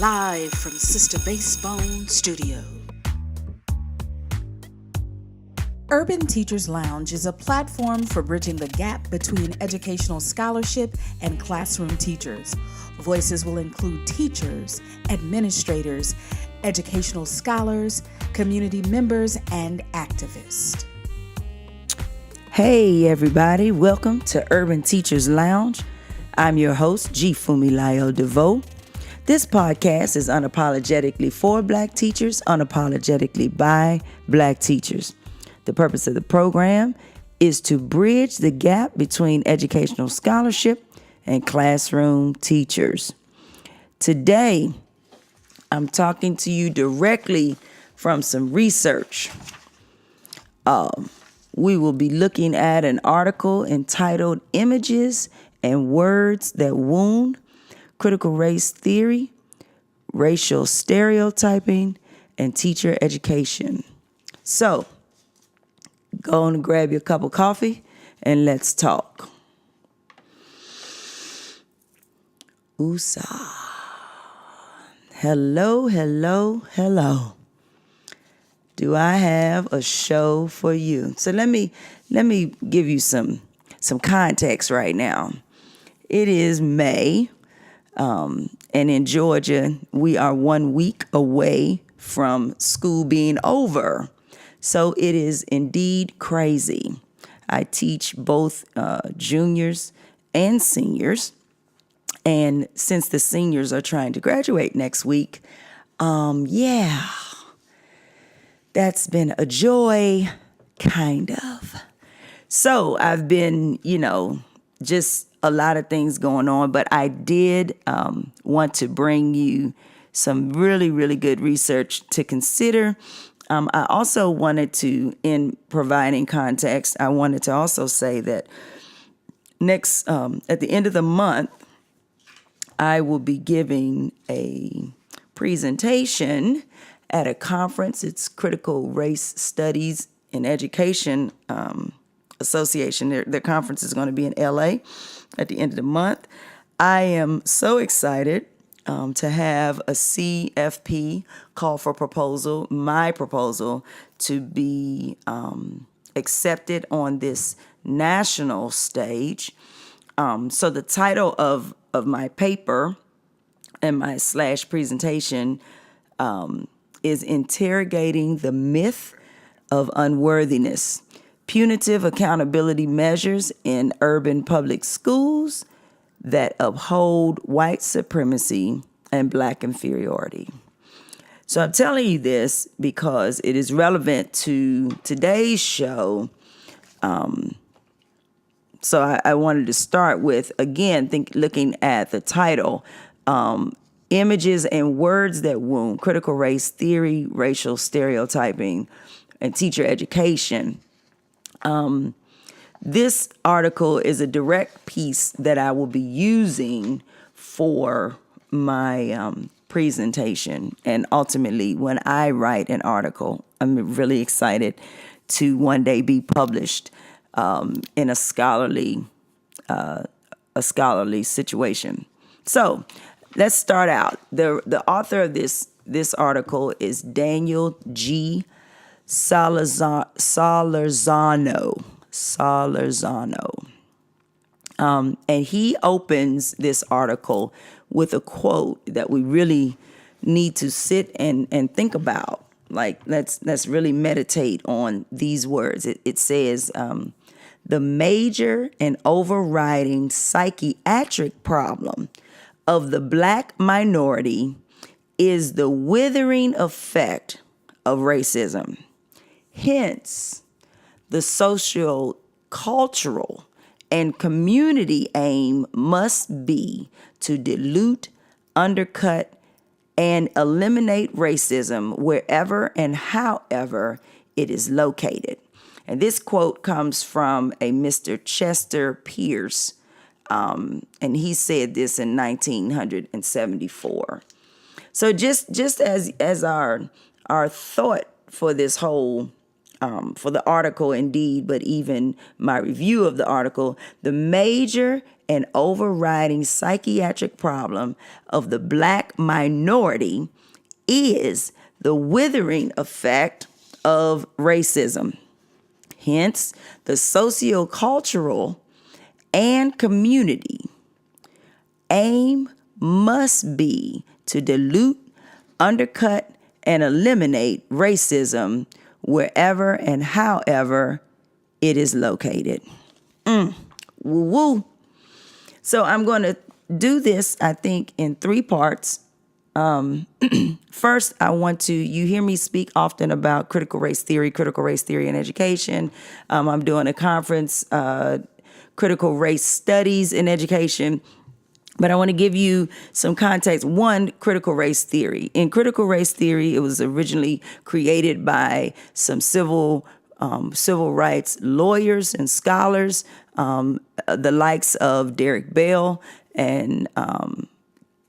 live from Sister Basebone Studio. Urban Teachers Lounge is a platform for bridging the gap between educational scholarship and classroom teachers. Voices will include teachers, administrators, educational scholars, community members, and activists. Hey everybody, welcome to Urban Teachers Lounge. I'm your host, G. Fumilayo DeVoe. This podcast is unapologetically for Black teachers, unapologetically by Black teachers. The purpose of the program is to bridge the gap between educational scholarship and classroom teachers. Today, I'm talking to you directly from some research. We will be looking at an article entitled Images and Words That Wound, Critical Race Theory, Racial Stereotyping, and Teacher Education. So, go on and grab your cup of coffee and let's talk. USA. Hello, hello, hello. Do I have a show for you? So let me give you some context right now. It is May, and in Georgia, we are 1 week away from school being over. So it is indeed crazy. I teach both juniors and seniors. And since the seniors are trying to graduate next week, that's been a joy, kind of. So I've been, just a lot of things going on, but I did want to bring you some really, really good research to consider. I also wanted to, in providing context, I wanted to also say that next, at the end of the month, I will be giving a presentation at a conference. It's Critical Race Studies in Education Association. Their conference is going to be in LA at the end of the month. I am so excited to have a CFP call for proposal, my proposal, to be accepted on this national stage. So the title of my paper and my / presentation is Interrogating the Myth of Unworthiness, Punitive Accountability Measures in Urban Public Schools that Uphold White Supremacy and Black Inferiority. So I'm telling you this because it is relevant to today's show. So I wanted to start with, again, looking at the title, Images and Words That Wound, Critical Race Theory, Racial Stereotyping, and Teacher Education. This article is a direct piece that I will be using for my presentation. And ultimately, when I write an article, I'm really excited to one day be published in a scholarly situation. So let's start out. The author of this article is Daniel G. Solorzano. And he opens this article with a quote that we really need to sit and think about. Like, let's really meditate on these words. It says, the major and overriding psychiatric problem of the Black minority is the withering effect of racism. Hence, the social, cultural, and community aim must be to dilute, undercut, and eliminate racism wherever and however it is located. And this quote comes from a Mr. Chester Pierce, and he said this in 1974. So just as our thought for this whole for the article indeed, but even my review of the article, the major and overriding psychiatric problem of the Black minority is the withering effect of racism. Hence, the sociocultural and community aim must be to dilute, undercut, and eliminate racism wherever and however it is located. Woo woo. So I'm going to do this, I think, in 3 parts. First, you hear me speak often about critical race theory in education. I'm doing a conference, critical race studies in education. But I want to give you some context. One, critical race theory. In critical race theory, it was originally created by some civil rights lawyers and scholars, the likes of Derek Bell and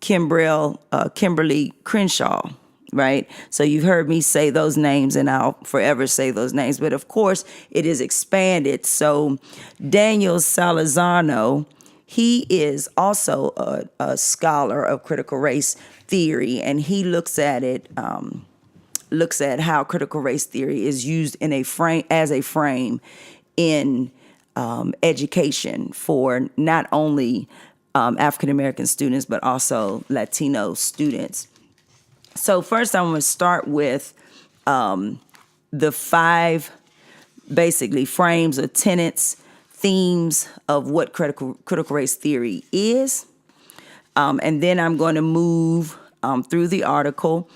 Kimberly Crenshaw, right? So you've heard me say those names, and I'll forever say those names. But of course, it is expanded. So Daniel Salazarno, he is also a scholar of critical race theory, and he looks at it, looks at how critical race theory is used in a frame in education for not only African American students but also Latino students. So first, I'm going to start with the 5 basically frames or tenets, themes of what critical race theory is. And then I'm going to move through the article.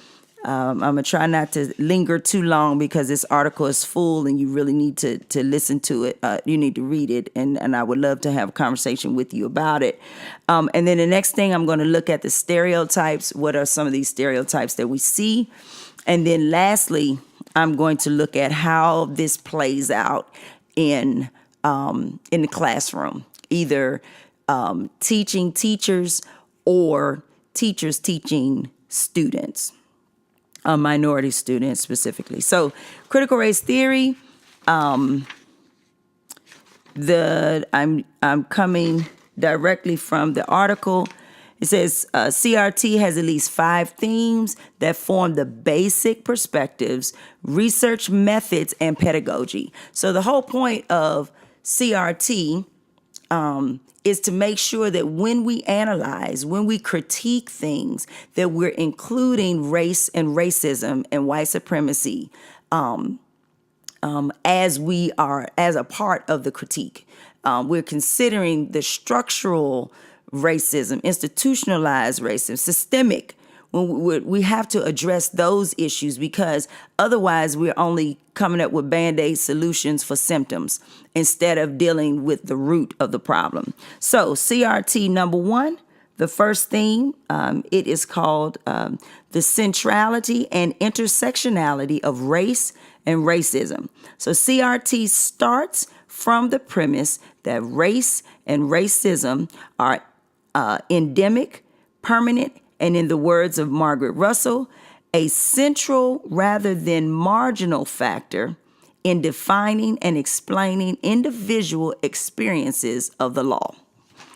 I'm going to try not to linger too long because this article is full and you really need to listen to it. You need to read it, and I would love to have a conversation with you about it. And then the next thing, I'm going to look at the stereotypes. What are some of these stereotypes that we see? And then lastly, I'm going to look at how this plays out in the classroom, either teaching teachers or teachers teaching students, minority students specifically. So critical race theory, I'm coming directly from the article. It says CRT has at least 5 themes that form the basic perspectives, research methods, and pedagogy. So the whole point of CRT is to make sure that when we analyze, when we critique things, that we're including race and racism and white supremacy as a part of the critique. We're considering the structural racism, institutionalized racism, systemic. When we have to address those issues, because otherwise we're only coming up with Band-Aid solutions for symptoms instead of dealing with the root of the problem. So CRT number 1, the first theme, it is called the centrality and intersectionality of race and racism. So CRT starts from the premise that race and racism are endemic, permanent, and in the words of Margaret Russell, a central rather than marginal factor in defining and explaining individual experiences of the law.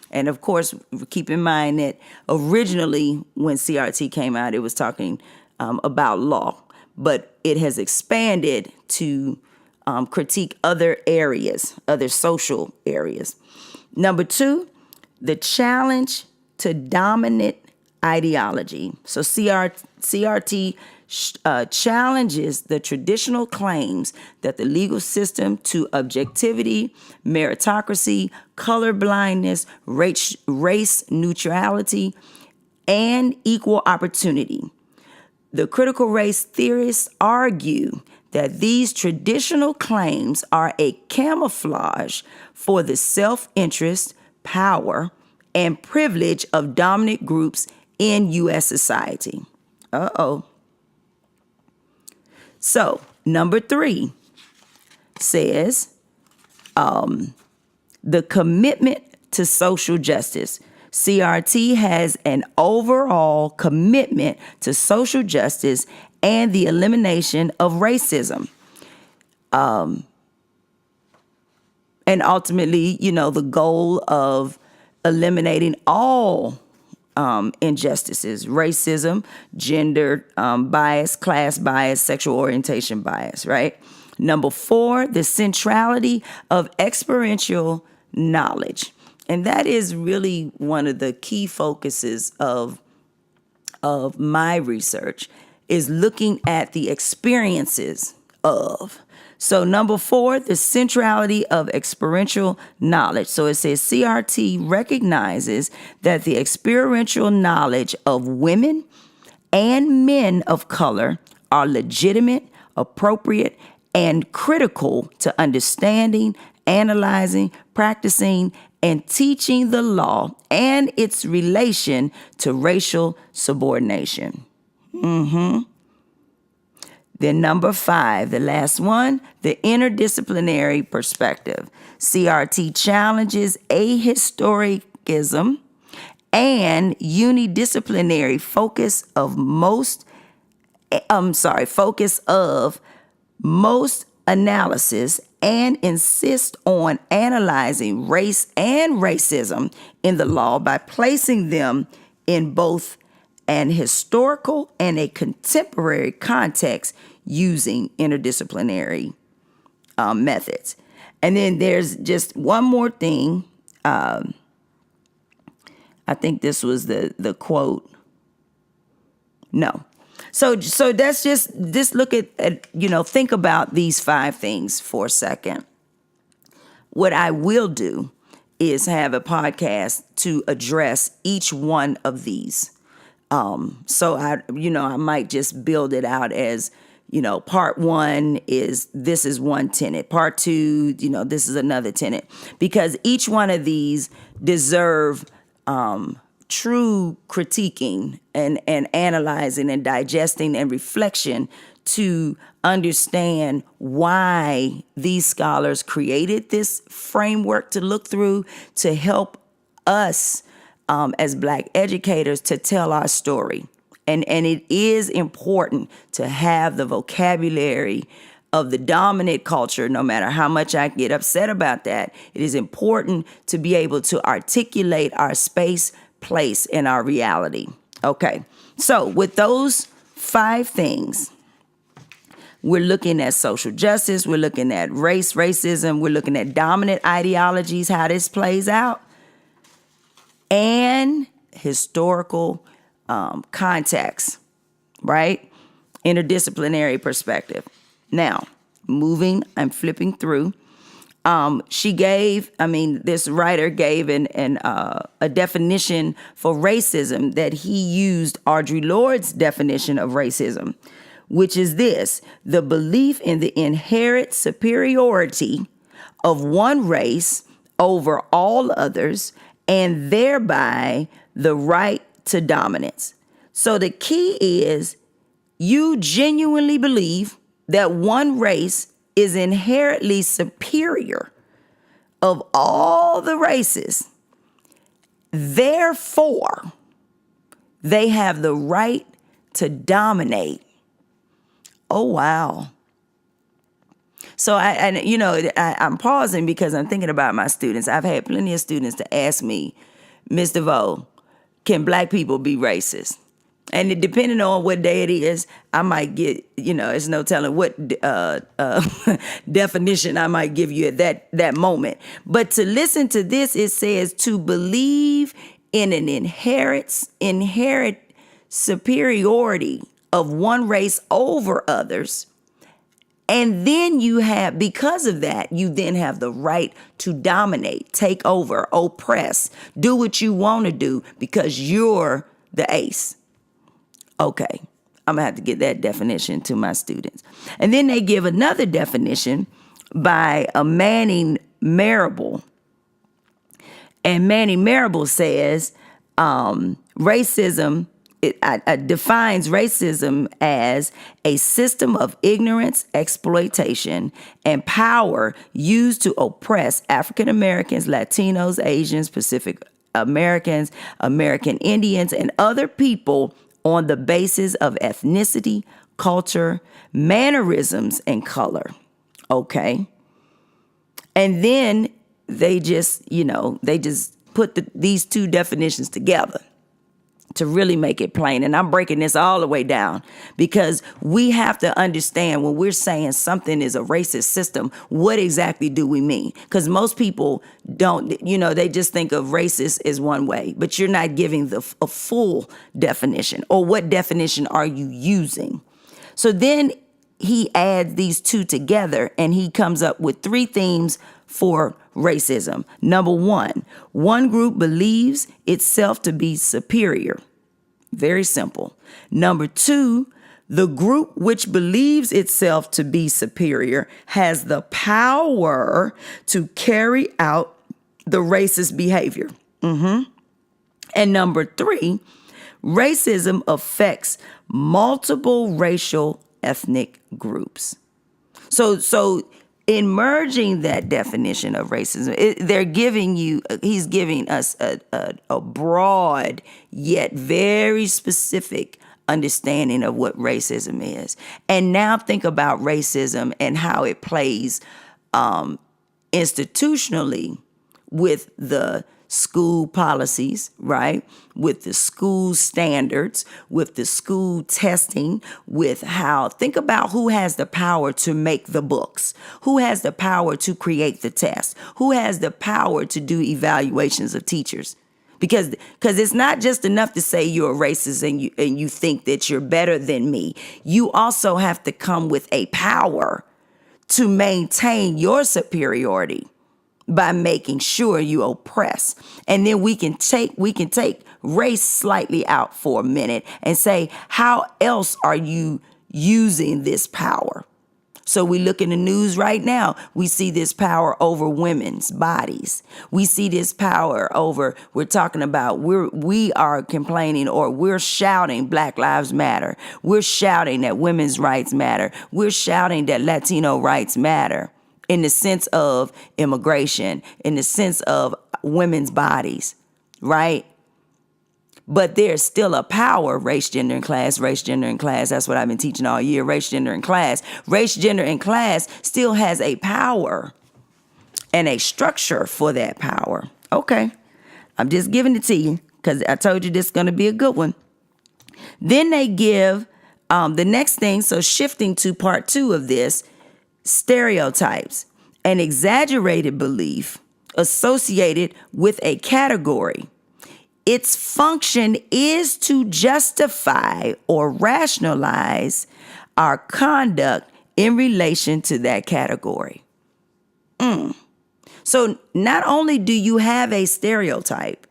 And of course, keep in mind that originally when CRT came out, it was talking about law, but it has expanded to critique other areas, other social areas. Number 2, the challenge to dominant ideology. So CRT challenges the traditional claims that the legal system to objectivity, meritocracy, colorblindness, race neutrality, and equal opportunity. The critical race theorists argue that these traditional claims are a camouflage for the self-interest, power, and privilege of dominant groups in U.S. society. So, number 3 says the commitment to social justice. CRT has an overall commitment to social justice and the elimination of racism. And ultimately, the goal of eliminating all injustices, racism, gender bias, class bias, sexual orientation bias, right? Number 4, the centrality of experiential knowledge. And that is really one of the key focuses of my research, is looking at the experiences of. So number 4, the centrality of experiential knowledge. So it says CRT recognizes that the experiential knowledge of women and men of color are legitimate, appropriate, and critical to understanding, analyzing, practicing, and teaching the law and its relation to racial subordination. Then number 5, the last one, the interdisciplinary perspective. CRT challenges ahistoricism and unidisciplinary focus of most analysis, and insist on analyzing race and racism in the law by placing them in both an historical and a contemporary context using interdisciplinary methods. And then there's just one more thing. I think this was the quote. No. So that's just look at, think about these 5 things for a second. What I will do is have a podcast to address each one of these. So I might just build it out as, part 1 is, this is one tenet. Part 2, this is another tenet, because each one of these deserve, true critiquing and analyzing and digesting and reflection to understand why these scholars created this framework to look through to help us as Black educators to tell our story. And it is important to have the vocabulary of the dominant culture, no matter how much I get upset about that. It is important to be able to articulate our space, place, and our reality. Okay, so with those 5 things, we're looking at social justice, we're looking at racism, we're looking at dominant ideologies, how this plays out, and historical context, right? Interdisciplinary perspective. Now, I'm flipping through. This writer gave a definition for racism that he used Audre Lorde's definition of racism, which is this: the belief in the inherent superiority of one race over all others, and thereby the right to dominance. So the key is you genuinely believe that one race is inherently superior of all the races. Therefore, they have the right to dominate. Oh, wow. So I'm pausing because I'm thinking about my students. I've had plenty of students to ask me, Ms. DeVoe, can Black people be racist? And depending on what day it is, I might get, there's no telling what definition I might give you at that moment. But to listen to this, it says to believe in an inherent superiority of one race over others. And then because of that, you then have the right to dominate, take over, oppress, do what you want to do because you're the ace. Okay, I'm going to have to get that definition to my students. And then they give another definition by Manning Marable. And Manning Marable says racism, it defines racism as a system of ignorance, exploitation, and power used to oppress African Americans, Latinos, Asians, Pacific Americans, American Indians, and other people on the basis of ethnicity, culture, mannerisms, and color. Okay. And then they just put these two definitions together to really make it plain. And I'm breaking this all the way down because we have to understand when we're saying something is a racist system, what exactly do we mean? Because most people don't, they just think of racist as one way, but you're not giving a full definition, or what definition are you using? So then he adds these two together and he comes up with three themes for racism. Number one group believes itself to be superior. Very simple. Number two, the group which believes itself to be superior has the power to carry out the racist behavior. And number three, racism affects multiple racial ethnic groups. So in merging that definition of racism, he's giving us a broad yet very specific understanding of what racism is. And now think about racism and how it plays institutionally with the school policies, right? With the school standards, with the school testing, think about who has the power to make the books, who has the power to create the tests, who has the power to do evaluations of teachers. Because it's not just enough to say you're a racist and you think that you're better than me. You also have to come with a power to maintain your superiority by making sure you oppress. And then we can take race slightly out for a minute and say, how else are you using this power? So we look in the news right now, we see this power over women's bodies. We see this power over, we are complaining, or we're shouting Black Lives Matter. We're shouting that women's rights matter. We're shouting that Latino rights matter. In the sense of immigration, in the sense of women's bodies, right? But there's still a power, race, gender, and class, race, gender, and class. That's what I've been teaching all year, race, gender, and class. Race, gender, and class still has a power and a structure for that power. Okay, I'm just giving it to you because I told you this is going to be a good one. Then they give the next thing, so shifting to part two of this, stereotypes, an exaggerated belief associated with a category. Its function is to justify or rationalize our conduct in relation to that category. So not only do you have a stereotype,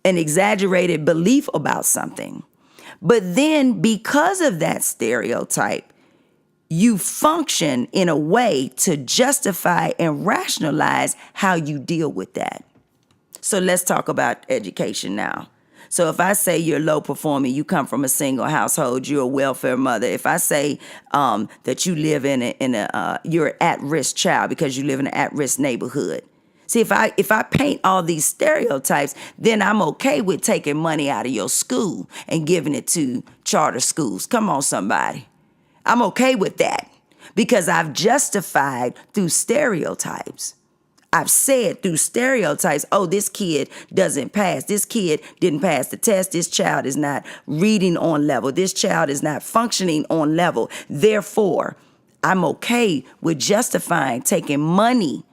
an exaggerated belief about something, but then because of that stereotype, you function in a way to justify and rationalize how you deal with that. So let's talk about education now. So if I say you're low performing, you come from a single household, you're a welfare mother. If I say that you live you're an at-risk child because you live in an at-risk neighborhood. See, if I paint all these stereotypes, then I'm okay with taking money out of your school and giving it to charter schools. Come on, somebody. I'm okay with that because I've justified through stereotypes. I've said through stereotypes, oh, this kid doesn't pass. This kid didn't pass the test. This child is not reading on level. This child is not functioning on level. Therefore, I'm okay with justifying taking money,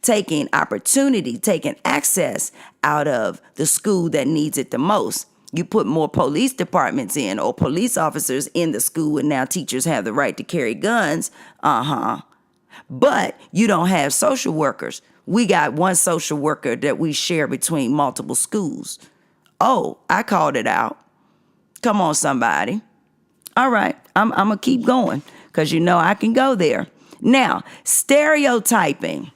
taking opportunity, taking access out of the school that needs it the most. You put more police departments in or police officers in the school, and now teachers have the right to carry guns. But you don't have social workers. We got one social worker that we share between multiple schools. Oh, I called it out. Come on, somebody. All right, I'm going to keep going because I can go there. Now, stereotyping.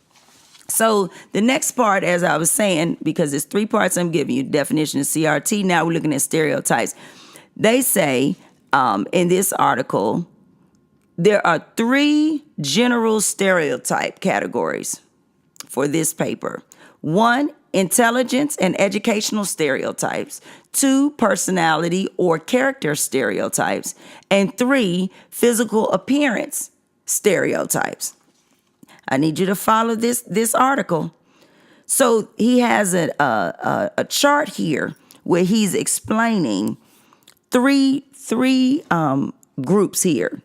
So the next part, as I was saying, because there's three parts I'm giving you, definition of CRT. Now we're looking at stereotypes. They say in this article, there are three general stereotype categories for this paper. 1, intelligence and educational stereotypes. 2, personality or character stereotypes. And 3, physical appearance stereotypes. I need you to follow this article. So he has a chart here where he's explaining three groups here.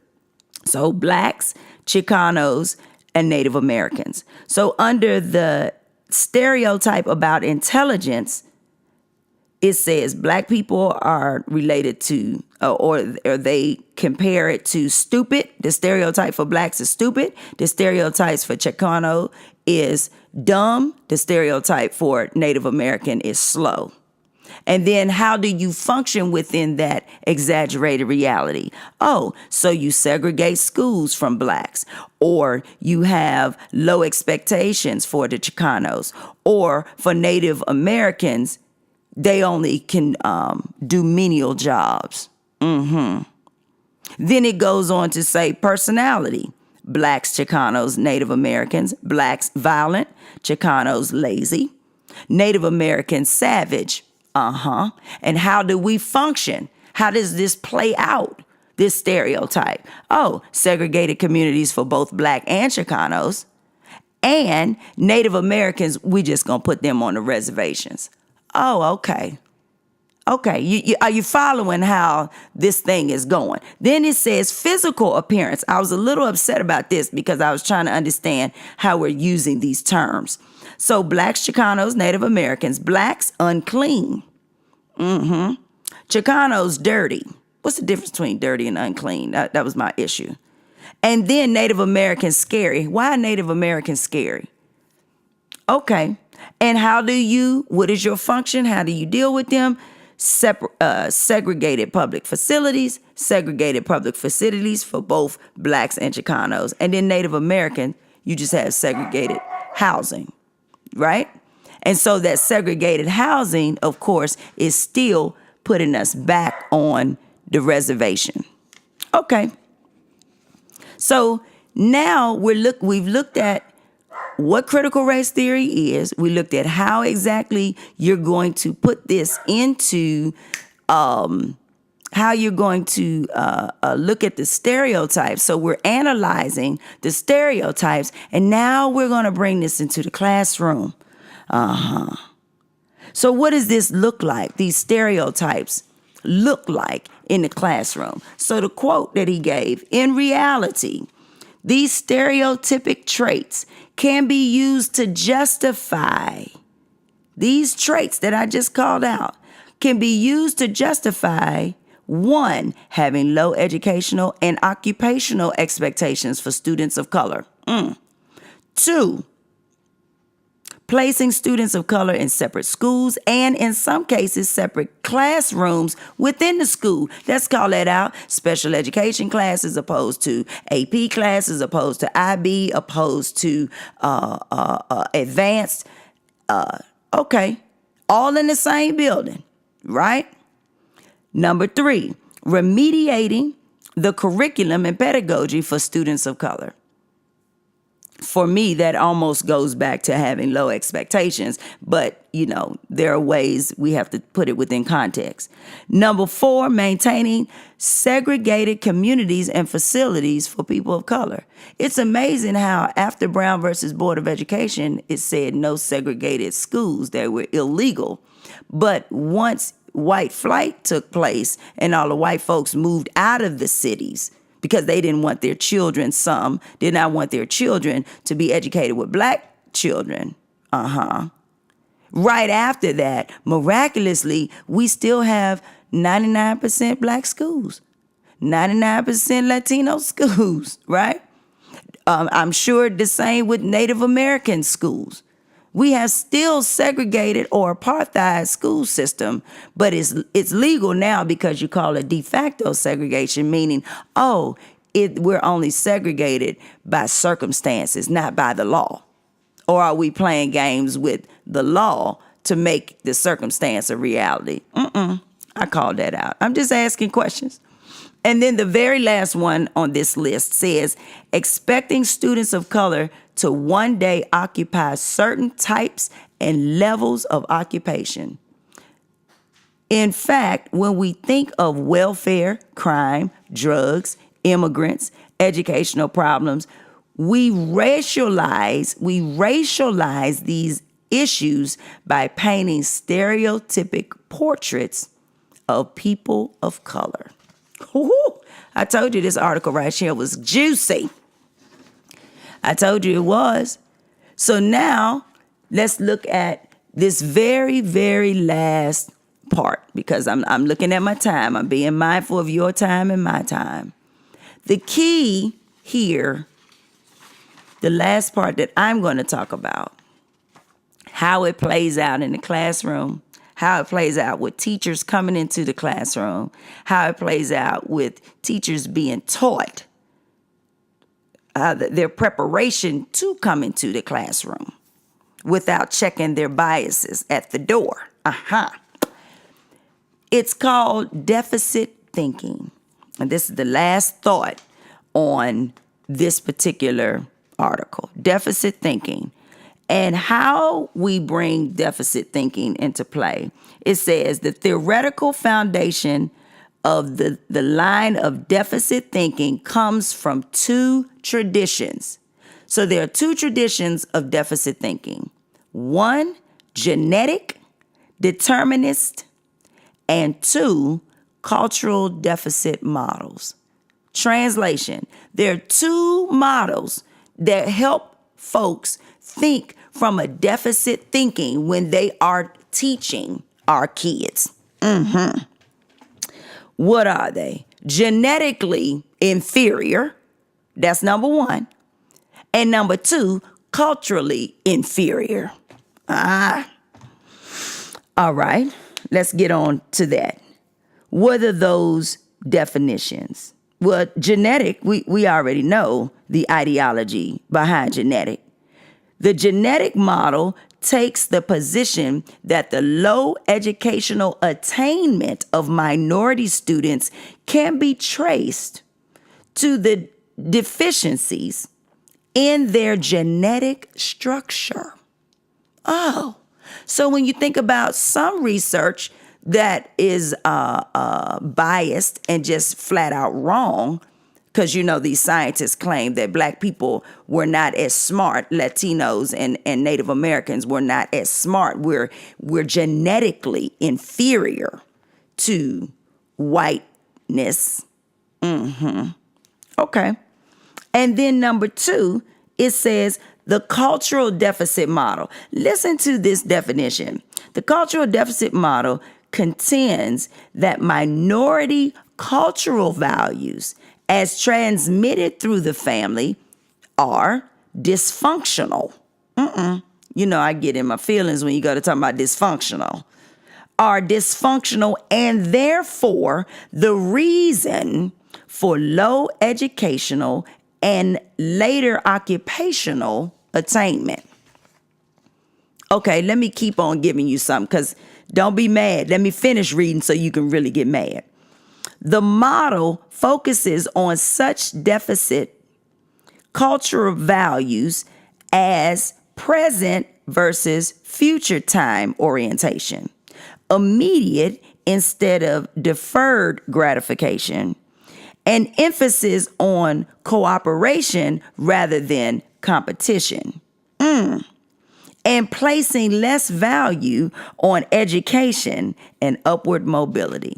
So blacks, Chicanos, and Native Americans. So under the stereotype about intelligence, it says black people are related to, or they compare it to stupid. The stereotype for blacks is stupid. The stereotypes for Chicano is dumb. The stereotype for Native American is slow. And then how do you function within that exaggerated reality? Oh, so you segregate schools from blacks, or you have low expectations for the Chicanos, or for Native Americans, they only can do menial jobs. Then it goes on to say personality. Blacks, Chicanos, Native Americans. Blacks, violent. Chicanos, lazy. Native Americans, savage. And how do we function? How does this play out, this stereotype? Oh, segregated communities for both black and Chicanos. And Native Americans, we just gonna put them on the reservations. Oh, okay. Okay, are you following how this thing is going? Then it says physical appearance. I was a little upset about this because I was trying to understand how we're using these terms. So blacks, Chicanos, Native Americans. Blacks, unclean. Chicanos, dirty. What's the difference between dirty and unclean? That was my issue. And then Native Americans, scary. Why are Native Americans scary? Okay. And what is your function? How do you deal with them? Segregated public facilities for both blacks and Chicanos. And then Native American, you just have segregated housing, right? And so that segregated housing, of course, is still putting us back on the reservation. Okay. So now we've looked at what critical race theory is. We looked at how exactly you're going to put this into, how you're going to look at the stereotypes. So we're analyzing the stereotypes, and now we're going to bring this into the classroom. So what does this look like? These stereotypes look like in the classroom. So the quote that he gave, in reality, these stereotypic traits can be used to justify, these traits that I just called out can be used to justify, 1, having low educational and occupational expectations for students of color. 2, placing students of color in separate schools and in some cases separate classrooms within the school. Let's call that out. Special education classes opposed to AP classes, opposed to IB, opposed to advanced. Okay, all in the same building, right? Number 3, remediating the curriculum and pedagogy for students of color. For me, that almost goes back to having low expectations, but, there are ways we have to put it within context. Number 4, maintaining segregated communities and facilities for people of color. It's amazing how after Brown versus Board of Education, it said no segregated schools. They were illegal. But once white flight took place and all the white folks moved out of the cities, because they didn't want their children, some did not want their children to be educated with black children. Right after that, miraculously, we still have 99% black schools, 99% Latino schools, right? I'm sure the same with Native American schools. We have still segregated or apartheid school system, but it's legal now because you call it de facto segregation, meaning, we're only segregated by circumstances, not by the law. Or are we playing games with the law to make the circumstance a reality? I called that out. I'm just asking questions. And then the very last one on this list says, expecting students of color to one day occupy certain types and levels of occupation. In fact, when we think of welfare, crime, drugs, immigrants, educational problems, we racialize these issues by painting stereotypic portraits of people of color. Woo-hoo. I told you this article right here was juicy. I told you it was. So now let's look at this very, very last part, because I'm looking at my time. I'm being mindful of your time and my time. The key here, the last part that I'm going to talk about, how it plays out in the classroom, how it plays out with teachers coming into the classroom, how it plays out with teachers being taught, their preparation to come into the classroom without checking their biases at the door. It's called deficit thinking. And this is the last thought on this particular article. Deficit thinking. And how we bring deficit thinking into play. It says the theoretical foundation of the line of deficit thinking comes from two traditions. So there are two traditions of deficit thinking. One, genetic, determinist, and two, cultural deficit models. Translation, there are two models that help folks think from a deficit thinking when they are teaching our kids. What are they? Genetically inferior. That's number one. And number two, culturally inferior. All right, let's get on to that. What are those definitions? Well, genetic, we already know the ideology behind genetic. The genetic model takes the position that the low educational attainment of minority students can be traced to the deficiencies in their genetic structure. Oh, so when you think about some research that is biased and just flat out wrong, because, you know, these scientists claim that Black people were not as smart, Latinos and Native Americans were not as smart. We're genetically inferior to whiteness. Okay. And then number two, it says the cultural deficit model. Listen to this definition. The cultural deficit model contends that minority cultural values as transmitted through the family are dysfunctional. You know, I get in my feelings when you go to talk about dysfunctional. Are dysfunctional and therefore the reason for low educational and later occupational attainment. Okay, let me keep on giving you something, because don't be mad. Let me finish reading so you can really get mad. The model focuses on such deficit cultural values as present versus future time orientation, immediate instead of deferred gratification, and emphasis on cooperation rather than competition, and placing less value on education and upward mobility.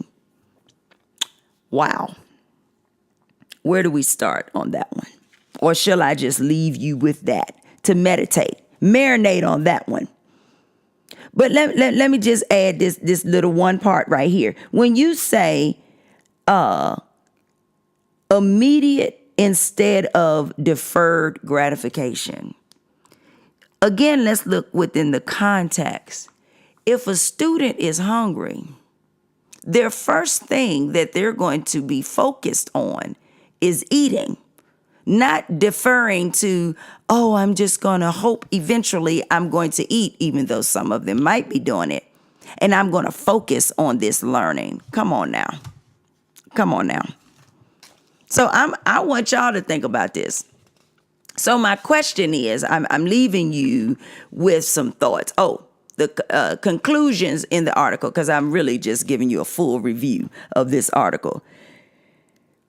Wow. Where do we start on that one? Or shall I just leave you with that to meditate, marinate on that one? But let me just add this little one part right here. When you say immediate instead of deferred gratification, again, let's look within the context. If a student is hungry, their first thing that they're going to be focused on is eating, not deferring to, oh, I'm just going to hope eventually I'm going to eat, even though some of them might be doing it. And I'm going to focus on this learning. Come on now. So I want y'all to think about this. So my question is, I'm leaving you with some thoughts. The conclusions in the article, because I'm really just giving you a full review of this article.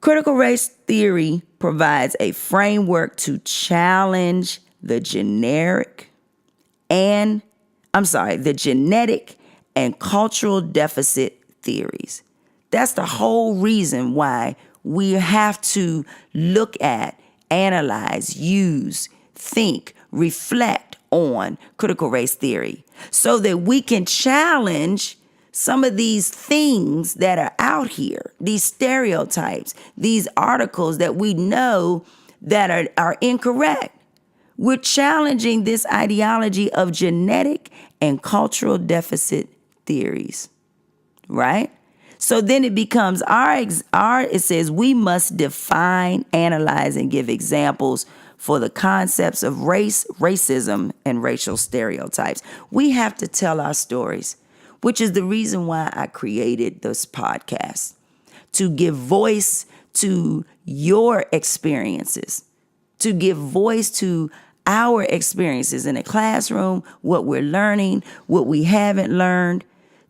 Critical race theory provides a framework to challenge the generic and the genetic and cultural deficit theories. That's the whole reason why we have to look at, analyze, use, think, reflect on critical race theory so that we can challenge some of these things that are out here, these stereotypes, these articles that we know that are incorrect. We're challenging this ideology of genetic and cultural deficit theories, right? So then it becomes it says we must define, analyze, and give examples for the concepts of race, racism, and racial stereotypes. We have to tell our stories, which is the reason why I created this podcast, to give voice to your experiences, to give voice to our experiences in the classroom, what we're learning, what we haven't learned,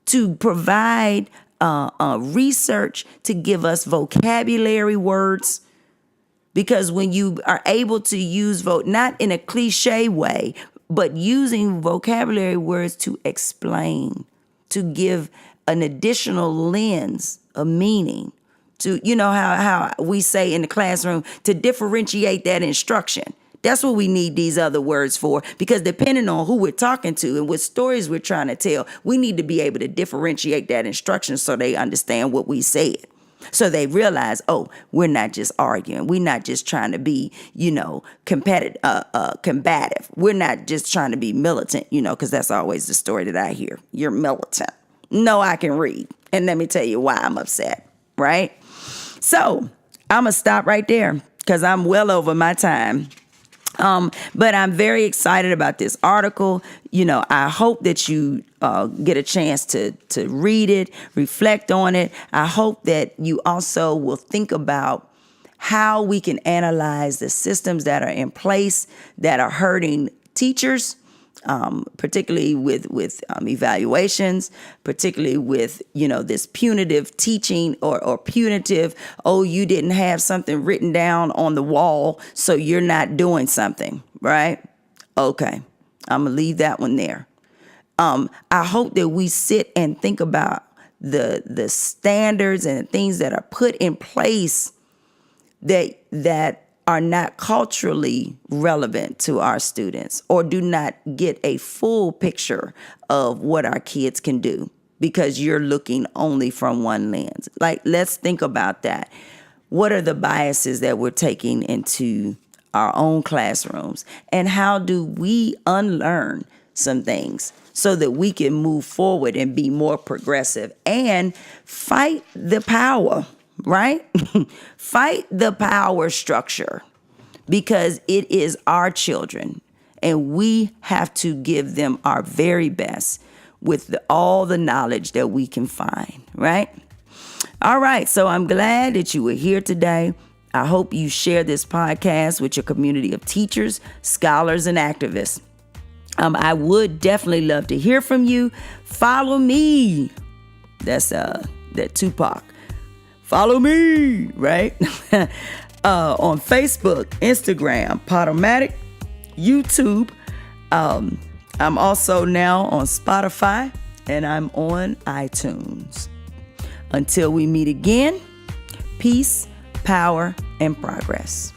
to provide research to give us vocabulary words. Because when you are able to use not in a cliche way, but using vocabulary words to explain, to give an additional lens, a meaning, to, how we say in the classroom, to differentiate that instruction. That's what we need these other words for, because depending on who we're talking to and what stories we're trying to tell, we need to be able to differentiate that instruction so they understand what we said. So they realize, oh, we're not just arguing. We're not just trying to be, combative. We're not just trying to be militant, because that's always the story that I hear. You're militant. No, I can read. And let me tell you why I'm upset, right? So I'm going to stop right there because I'm well over my time. But I'm very excited about this article. I hope that you get a chance to read it, reflect on it. I hope that you also will think about how we can analyze the systems that are in place that are hurting teachers, particularly with evaluations, particularly with, this punitive teaching or punitive, oh, you didn't have something written down on the wall, so you're not doing something, right? Okay, I'm going to leave that one there. I hope that we sit and think about the standards and the things that are put in place that are not culturally relevant to our students or do not get a full picture of what our kids can do because you're looking only from one lens. Like, let's think about that. What are the biases that we're taking into our own classrooms? And how do we unlearn some things so that we can move forward and be more progressive and fight the power, right? Fight the power structure, because it is our children and we have to give them our very best with all the knowledge that we can find, right? All right, so I'm glad that you were here today. I hope you share this podcast with your community of teachers, scholars, and activists. I would definitely love to hear from you. Follow me. That's that Tupac. Follow me, right? On Facebook, Instagram, Podomatic, YouTube. I'm also now on Spotify and I'm on iTunes. Until we meet again, peace, power, and progress.